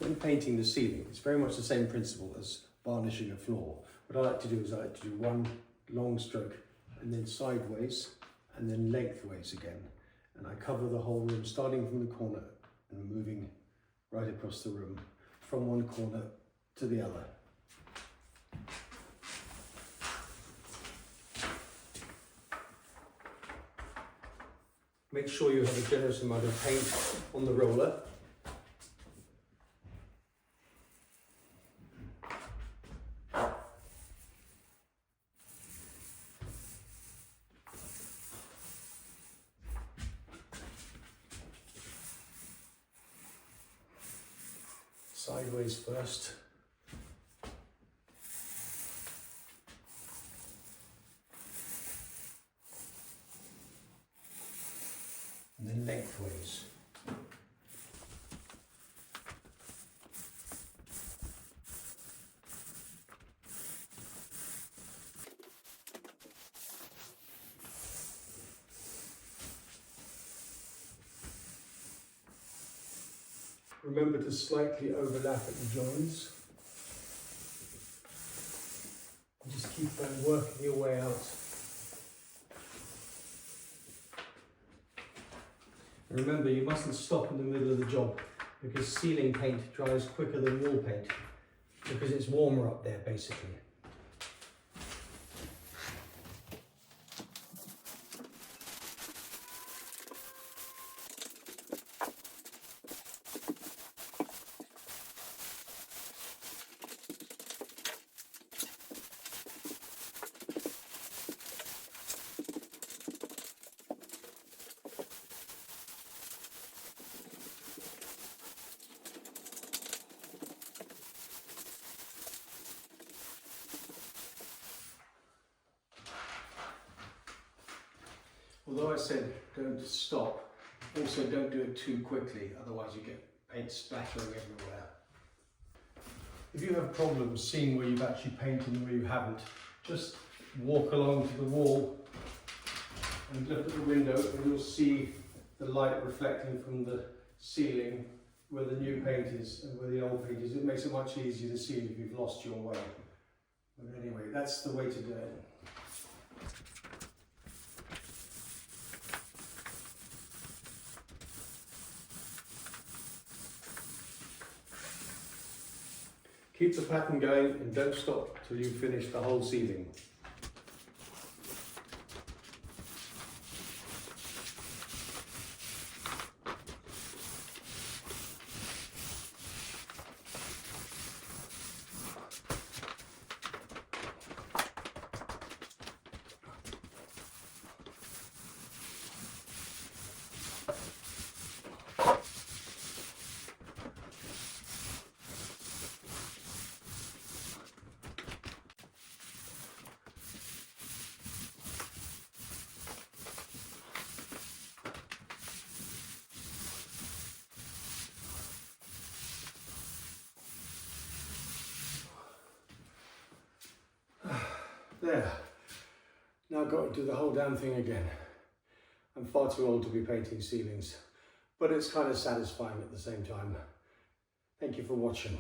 when painting the ceiling, it's very much the same principle as varnishing a floor. What I like to do is I like to do one long stroke and then sideways and then lengthways again. And I cover the whole room, starting from the corner and moving right across the room from one corner to the other. Make sure you have a generous amount of paint on the roller. Sideways first. And then lengthways. Remember to slightly overlap at the joins. And just keep working your way out. And remember, you mustn't stop in the middle of the job because ceiling paint dries quicker than wall paint because it's warmer up there basically. Although I said don't stop, also don't do it too quickly, otherwise you get paint splattering everywhere. If you have problems seeing where you've actually painted and where you haven't, just walk along to the wall and look at the window and you'll see the light reflecting from the ceiling where the new paint is and where the old paint is. It makes it much easier to see if you've lost your way. But anyway, that's the way to do it. Keep the pattern going and don't stop till you finish the whole ceiling. There, now I've got to do the whole damn thing again. I'm far too old to be painting ceilings, but it's kind of satisfying at the same time. Thank you for watching.